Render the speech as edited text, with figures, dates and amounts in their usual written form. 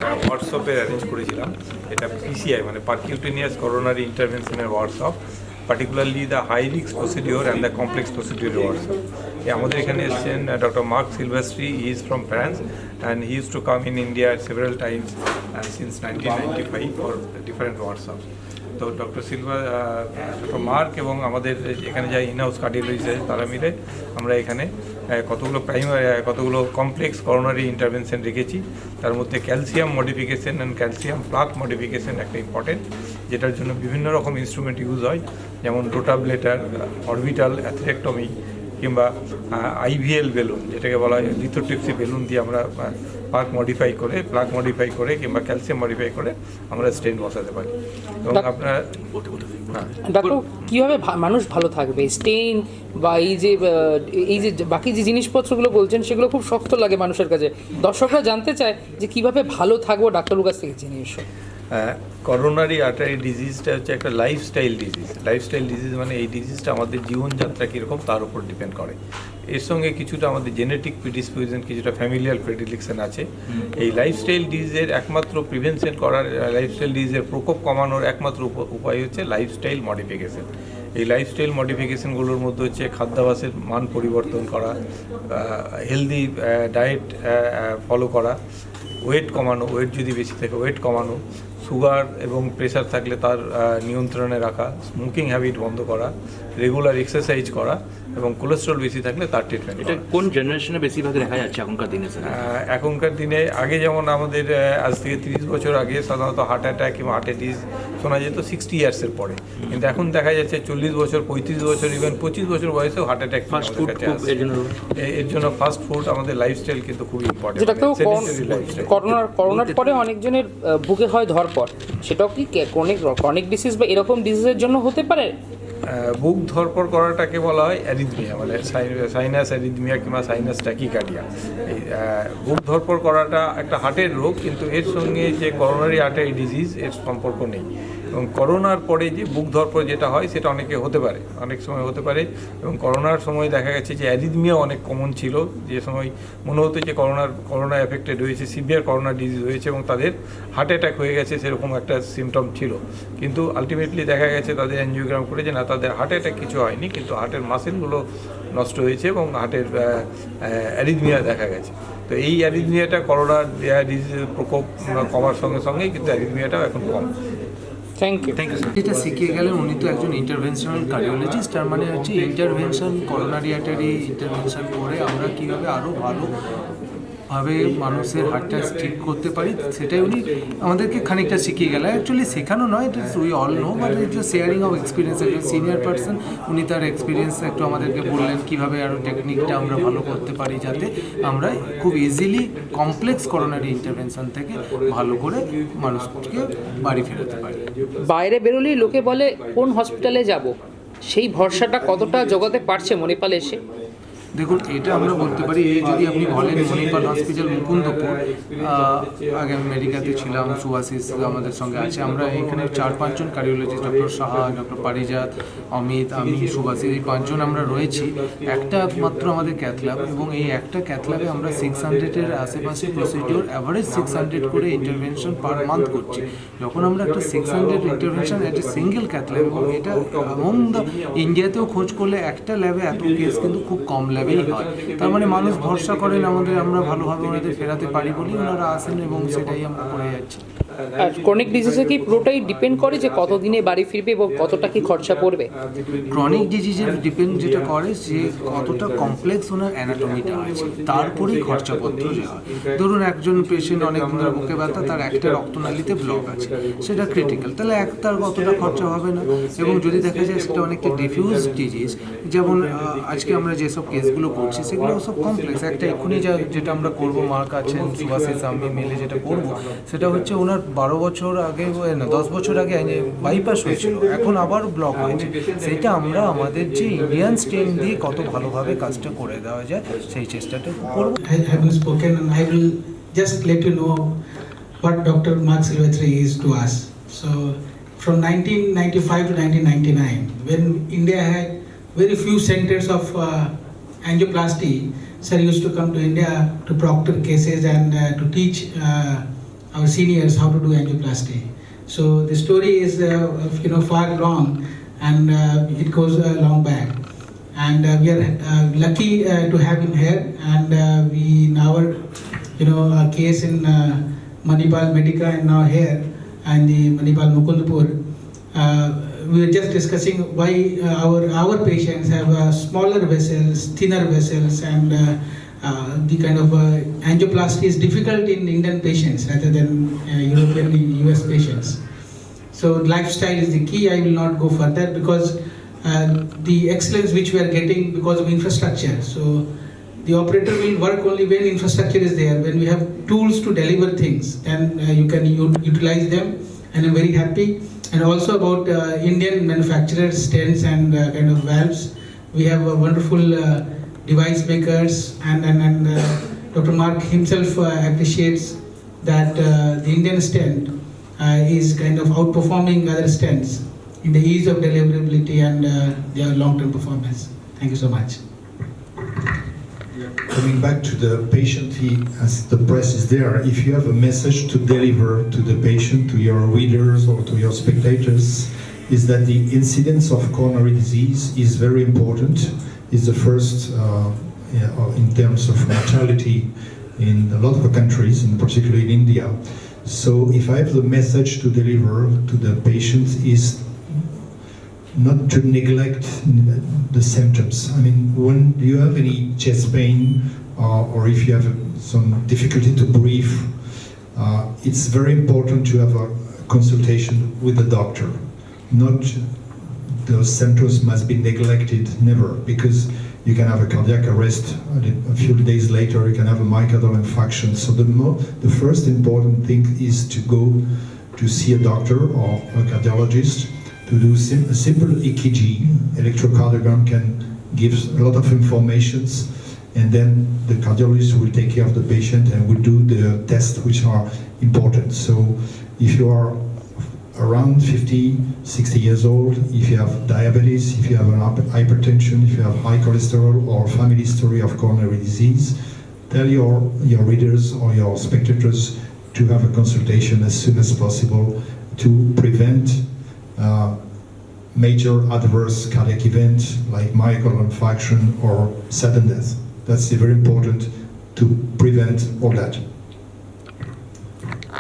ওয়ার্কশপের arrange করেছিলাম। এটা PCI মানে পারকিউটেনিয়াস করোনারি ইন্টারভেনশনের workshop, particularly the high risk procedure and the complex procedure workshop. আমাদের এখানে এসেছেন doctor Mark Silvestri. He is from France and he is to come in India several times since 1995 for different workshops. তো doctor Mark এবং আমাদের এখানে যা in-house cardiologist আছে তারা মিলে আমরা এখানে কতগুলো কমপ্লেক্স করোনারি ইন্টারভেনশন রেখেছি। তার মধ্যে calcium modification and calcium plaque modification একটা ইম্পর্টেন্ট, যেটার জন্য বিভিন্ন রকম ইনস্ট্রুমেন্ট ইউজ হয়, যেমন রোটাবলেটার, অরবিটাল অ্যাথরেক্টমি কিংবা আইভিএল বেলুন, যেটাকে বলা হয় লিথোট্রিপসি বেলুন দিয়ে আমরা প্লাক মডিফাই করে কিংবা ক্যালসিয়াম মডিফাই করে আমরা স্টেন বসাতে পারি। এবং আপনারা ডাক্তার কীভাবে মানুষ ভালো থাকবে? স্টেন বা এই যে বাকি যে জিনিসপত্রগুলো বলছেন সেগুলো খুব শক্ত লাগে মানুষের কাছে। দর্শকরা জানতে চায় যে কীভাবে ভালো থাকবো, ডাক্তারের কাছ থেকে জেনে এসো। করোনারি আর্টারি ডিজিজটা হচ্ছে একটা লাইফস্টাইল ডিজিজ মানে এই ডিজিজটা আমাদের জীবনযাত্রা কীরকম তার উপর ডিপেন্ড করে। এর সঙ্গে কিছুটা আমাদের জেনেটিক প্রিডিসপোজিশন, কিছুটা ফ্যামিলিয়াল প্রেডিলেকশন আছে। এই লাইফস্টাইল ডিজিজের একমাত্র প্রিভেনশন করার, লাইফস্টাইল ডিজিজের প্রকোপ কমানোর একমাত্র উপায় হচ্ছে লাইফস্টাইল মডিফিকেশন। এই লাইফস্টাইল মডিফিকেশনগুলোর মধ্যে হচ্ছে খাদ্যাভ্যাসের মান পরিবর্তন করা, হেলদি ডায়েট ফলো করা, ওয়েট কমানো, ওয়েট যদি বেশি থাকে ওয়েট কমানো, সুগার এবং প্রেশার থাকলে তার নিয়ন্ত্রণে রাখা, স্মোকিং হ্যাবিট বন্ধ করা, রেগুলার এক্সারসাইজ করা এবং কোলেস্ট্রল বেশি থাকলে তার ট্রিটমেন্ট। এটা কোন জেনারেশনে বেশিরভাগ দেখা যাচ্ছে এখনকার দিনে? এখনকার দিনে আগে যেমন আমাদের আজ থেকে 30 বছর আগে সাধারণত হার্ট অ্যাটাক কিংবা হার্টের ডিজিজ শোনা যেত 60 ইয়ার্সের পরে, কিন্তু এখন দেখা যাচ্ছে 40 বছর, 35 বছর, ইভেন 25 বছর বয়সেও হার্ট অ্যাটাক। এর জন্য ফাস্ট ফুড, আমাদের লাইফস্টাইল কিন্তু খুব ইম্পর্টেন্ট। করোনার পরে অনেকজনের বুকে হয় ধরপড়, সেটাও কি ক্রনিক ডিসিজ বা এরকম ডিজিজের জন্য হতে পারে? বুক ধরপড় করাটাকে বলা হয় অ্যারিথমিয়া, মানে সাইনাস অ্যারিথমিয়া কিংবা সাইনাস ট্যাকিকার্ডিয়া। এই বুক ধরপড় করাটা একটা হার্টের রোগ, কিন্তু এর সঙ্গে যে করোনারি আর্টারি ডিজিজ এর সম্পর্ক নেই। এবং করোনার পরে যে বুক ধরপড় যেটা হয় সেটা অনেক সময় হতে পারে। এবং করোনার সময় দেখা গেছে যে অ্যারিথমিয়া অনেক কমন ছিল, যে সময় মনে হতো যে করোনা এফেক্টেড হয়েছে, সিভিয়ার করোনা ডিজিজ হয়েছে এবং তাদের হার্ট অ্যাটাক হয়ে গেছে, সেরকম একটা সিমটম ছিল। কিন্তু আলটিমেটলি দেখা গেছে তাদের অ্যাঞ্জিওগ্রাম করে যে না, তাদের হার্ট অ্যাটাক কিছু হয়নি, কিন্তু হার্টের মাসেলগুলো নষ্ট হয়েছে এবং হার্টের অ্যারিথমিয়া দেখা গেছে। তো এই অ্যারিথমিয়াটা করোনার ডিজিজের প্রকোপ কমার সঙ্গে সঙ্গেই কিন্তু অ্যারিথমিয়াটাও এখন কম। Thank you. যেটা শিখিয়ে গেলেন, উনি তো একজন ইন্টারভেনশনাল কার্ডিওলজিস্ট, তার মানে হচ্ছে ইন্টারভেনশন, করোনারি আর্টারি ইন্টারভেনশন করে আমরা কীভাবে আরও ভালোভাবে মানুষের হার্টটা ঠিক করতে পারি সেটাই উনি আমাদেরকে খানিকটা শিখিয়ে গেলেন। অ্যাকচুয়ালি শেখানো নয়, এটা we all know, but it's sharing of experience. একজন সিনিয়র পার্সন, উনি তার এক্সপিরিয়েন্স একটু আমাদেরকে বললেন কীভাবে আরও টেকনিকটা আমরা ভালো করতে পারি, যাতে আমরা খুব ইজিলি কমপ্লেক্স করোনারি ইন্টারভেনশন থেকে ভালো করে মানুষকে বাড়ি ফেরাতে পারি। বাইরে বেরোলেই লোকে বলে কোন হসপিটালে যাব, সেই ভরসাটা কতটা জোগাতে পারছে মণিপাল এসে? দেখুন, এটা আমরা বলতে পারি, এই যদি আপনি বলেন মণিপাল হসপিটাল মুকুন্দপুর, আগে আমি মেডিকাতে ছিলাম, সুভাশিস আমাদের সঙ্গে আছে, আমরা এখানে 4-5 জন কার্ডিওলজিস্ট, ডক্টর সাহা, ডক্টর পারিজাত, অমিত, আমি, সুভাশিস, এই 5 জন আমরা রয়েছি। একটা মাত্র আমাদের ক্যাথ ল্যাব, এবং এই একটা ক্যাথ ল্যাবে আমরা 600-এর আশেপাশে প্রসিডিওর, অ্যাভারেজ 600 করে ইন্টারভেনশন পার মান্থ করছি। যখন আমরা একটা 600 ইন্টারভেনশন একটা সিঙ্গেল ক্যাথ ল্যাব, এবং এটা এবং ইন্ডিয়াতেও খোঁজ করলে একটা ল্যাবে এত কেস কিন্তু খুব কম ল্যাবেই হয়। তার মানে মানুষ ভরসা করেন আমরা ভালোভাবে ওনাদের ফেরাতে পারি বলেই ওনারা আসেন, এবং সেটাই আমরা করে যাচ্ছি। আর ক্রনিক ডিজিজে কি পুরোটাই ডিপেন্ড করে যে কতদিনে বাড়ি ফিরবে এবং কতটা কি খরচা পড়বে? ক্রনিক ডিজিজের ডিপেন্ড যেটা করে যে কতটা কমপ্লেক্স ওনার অ্যানাটমিটা আছে, তারপরেই খরচাপত্র যে হয়। ধরুন একজন পেশেন্ট অনেক দিন ধরে বুকে ব্যথা, তার একটা রক্তনালীতে ব্লক আছে, সেটা ক্রিটিক্যাল, তাহলে তার অতটা খরচা হবে না। এবং যদি দেখা যায় সেটা অনেকটা ডিফিউজ ডিজিজ, যেমন আজকে আমরা যেসব কেসগুলো করছি সেগুলো সব কমপ্লেক্স। একটা এক্ষুনি যেটা আমরা করবো, মা কাছেন সুভাশিস আমি মিলে যেটা করবো, সেটা হচ্ছে ওনার 12 বছর আগে না 10 বছর আগে বাইপাস হয়েছিল, এখন আবার ব্লক হয়েছে। সেটা আমরা আমাদের যে ইন্ডিয়ান স্টেন দিয়ে কত ভালোভাবে কাজটা করে দেওয়া যায় সেই চেষ্টাটা করব। I haven't spoken, and I will just let you know what Dr. Mark Silvestri is to us. So from 1995 to 1999, when India had very few centers of angioplasty, sir used to come to India to proctor cases and to teach our seniors how to do angioplasty. So the story is far long, and it goes long back. And we are lucky to have him here. And we in our a case in Manipal Medica and now here and the Manipal Mukundapur. We were just discussing why our patients have smaller vessels, thinner vessels, and the kind of angioplasty is difficult in Indian patients rather than European and US patients. So lifestyle is the key. I will not go further because the excellence which we are getting because of infrastructure. So the operator will work only when infrastructure is there. When we have tools to deliver things, then you can utilize them, and I'm very happy. And also about Indian manufacturers, stents and kind of valves. We have wonderful device makers, and Dr. Mark himself appreciates that the Indian stent is kind of outperforming other stents in the ease of deliverability and their long-term performance. Thank you so much. Coming back to the patient, as the press is there, if you have a message to deliver to the patient, to your readers or to your spectators, is that the incidence of coronary disease is very important. It's the first in terms of mortality in a lot of countries, and particularly in India. So if I have the message to deliver to the patient is not to neglect the symptoms. I mean, when you have any chest pain or if you have some difficulty to breathe, it's very important to have a consultation with the doctor. Not those symptoms must be neglected, never, because you can have a cardiac arrest a few days later, you can have a myocardial infarction. So the first important thing is to go to see a doctor or a cardiologist to do a simple EKG. Electrocardiogram can give a lot of informations, and then the cardiologist will take care of the patient and will do the tests which are important. So if you are around 50, 60 years old, if you have diabetes, if you have an hypertension, if you have high cholesterol or family history of coronary disease, tell your readers or your spectators to have a consultation as soon as possible to prevent major adverse cardiac event like myocardial infarction or sudden death. That's very important to prevent all that.